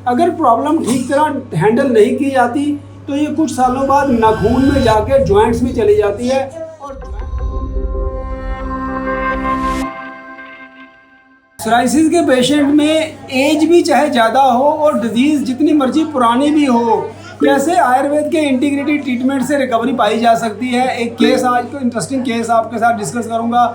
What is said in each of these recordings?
अगर प्रॉब्लम ठीक तरह हैंडल नहीं की जाती तो ये कुछ सालों बाद नाखून में जाके जॉइंट्स में चली जाती है। और सोराइसिस के पेशेंट में एज भी चाहे ज़्यादा हो और डिजीज़ जितनी मर्जी पुरानी भी हो, कैसे आयुर्वेद के इंटीग्रेटेड ट्रीटमेंट से रिकवरी पाई जा सकती है। एक केस आज को इंटरेस्टिंग केस आपके साथ डिस्कस करूंगा।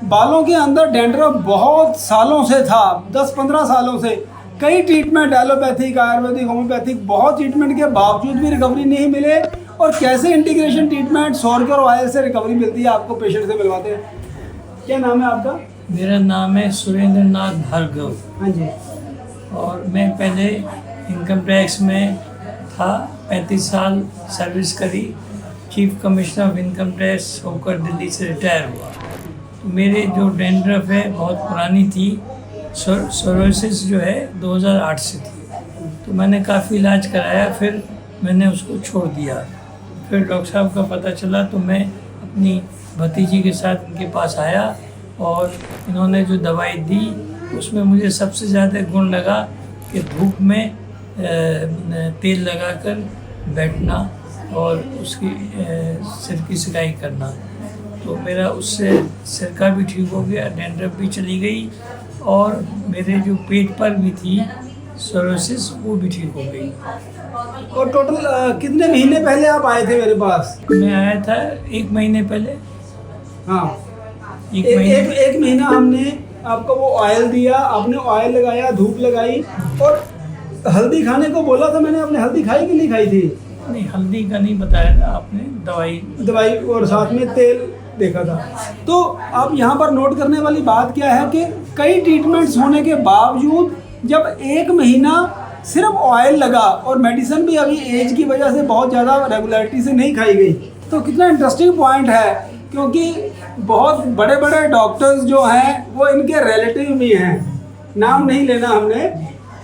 बालों के अंदर डैंड्रफ बहुत सालों से था, 10-15 सालों से। कई ट्रीटमेंट एलोपैथिक, आयुर्वेदिक, होम्योपैथिक, बहुत ट्रीटमेंट के बावजूद भी रिकवरी नहीं मिले। और कैसे इंटीग्रेशन ट्रीटमेंट सौरकर ऑयल से रिकवरी मिलती है, आपको पेशेंट से मिलवाते हैं। क्या नाम है आपका? मेरा नाम है सुरेंद्र नाथ भार्गव। हाँ जी। और मैं पहले इनकम टैक्स में था, 35 साल सर्विस करी, chief commissioner of income tax होकर दिल्ली से रिटायर हुआ। तो मेरे जो डैंड्रफ है बहुत पुरानी थी, सोराइसिस जो है 2008 से थी। तो मैंने काफ़ी इलाज कराया, फिर मैंने उसको छोड़ दिया। फिर डॉक्टर साहब का पता चला तो मैं अपनी भतीजी के साथ उनके पास आया और इन्होंने जो दवाई दी उसमें मुझे सबसे ज़्यादा गुण लगा कि धूप में तेल लगाकर बैठना और उसकी सिर की सिकाई करना। तो मेरा उससे सिर का भी ठीक हो गया, डैंड्रफ भी चली गई और मेरे जो पेट पर भी थी सोराइसिस वो भी ठीक हो गई। और टोटल कितने महीने पहले आप आए थे मेरे पास? मैं आया था 1 महीने पहले। हाँ, एक महीना हमने आपको वो ऑयल दिया, आपने ऑयल लगाया, धूप लगाई और हल्दी खाने को बोला था मैंने। आपने हल्दी खाई कि नहीं खाई थी? नहीं, हल्दी का नहीं बताया था आपने, दवाई और साथ में तेल देखा था। तो आप यहाँ पर नोट करने वाली बात क्या है कि कई ट्रीटमेंट्स होने के बावजूद जब 1 महीना सिर्फ ऑयल लगा और मेडिसिन भी अभी एज की वजह से बहुत ज़्यादा रेगुलरिटी से नहीं खाई गई, तो कितना इंटरेस्टिंग पॉइंट है। क्योंकि बहुत बड़े बड़े डॉक्टर्स जो हैं वो इनके रिलेटिव भी हैं, नाम नहीं लेना हमने,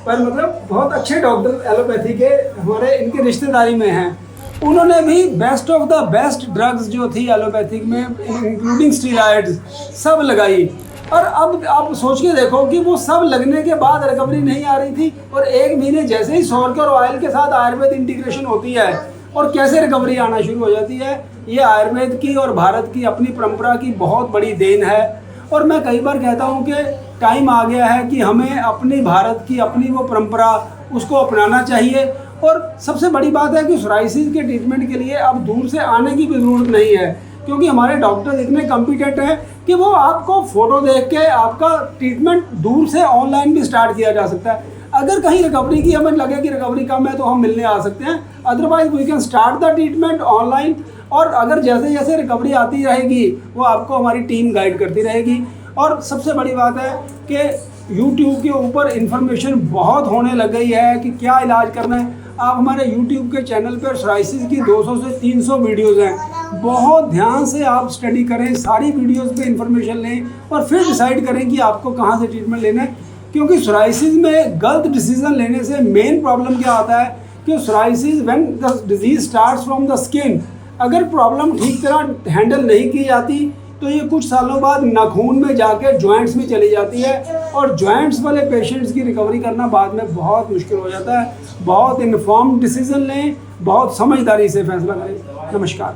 पर मतलब बहुत अच्छे डॉक्टर एलोपैथी के हमारे इनके रिश्तेदारी में हैं। उन्होंने भी best of the best drugs जो थी एलोपैथिक में, इंक्लूडिंग स्टीरॉइड्स, सब लगाई। और अब आप सोच के देखो कि वो सब लगने के बाद रिकवरी नहीं आ रही थी, और 1 महीने जैसे ही सौरकर ऑयल के साथ आयुर्वेद इंटीग्रेशन होती है और कैसे रिकवरी आना शुरू हो जाती है। ये आयुर्वेद की और भारत की अपनी परंपरा की बहुत बड़ी देन है। और मैं कई बार कहता हूँ कि टाइम आ गया है कि हमें अपनी भारत की अपनी वो परंपरा उसको अपनाना चाहिए। और सबसे बड़ी बात है कि सोराइसिस के ट्रीटमेंट के लिए अब दूर से आने की भी ज़रूरत नहीं है, क्योंकि हमारे डॉक्टर इतने कॉम्पिटेंट हैं कि वो आपको फ़ोटो देख के आपका ट्रीटमेंट दूर से ऑनलाइन भी स्टार्ट किया जा सकता है। अगर कहीं रिकवरी की हमें लगे कि रिकवरी कम है तो हम मिलने आ सकते हैं, otherwise we can start the treatment online. और अगर जैसे जैसे रिकवरी आती रहेगी वो आपको हमारी टीम गाइड करती रहेगी। और सबसे बड़ी बात है कि YouTube के ऊपर इंफॉर्मेशन बहुत होने लग गई है कि क्या इलाज करना है। आप हमारे YouTube के चैनल पर सोराइसिस की 200 से 300 वीडियोज़ हैं, बहुत ध्यान से आप स्टडी करें, सारी वीडियोज़ पे इंफॉर्मेशन लें और फिर डिसाइड करें कि आपको कहाँ से ट्रीटमेंट लेना है। क्योंकि सोराइसिस में गलत डिसीजन लेने से मेन प्रॉब्लम क्या आता है कि psoriasis when the disease starts from the skin, अगर प्रॉब्लम ठीक तरह हैंडल नहीं की जाती तो ये कुछ सालों बाद नाखून में जाके जॉइंट्स में चली जाती है। और जॉइंट्स वाले पेशेंट्स की रिकवरी करना बाद में बहुत मुश्किल हो जाता है। बहुत इन्फॉर्म्ड डिसीजन लें, बहुत समझदारी से फैसला करें। नमस्कार।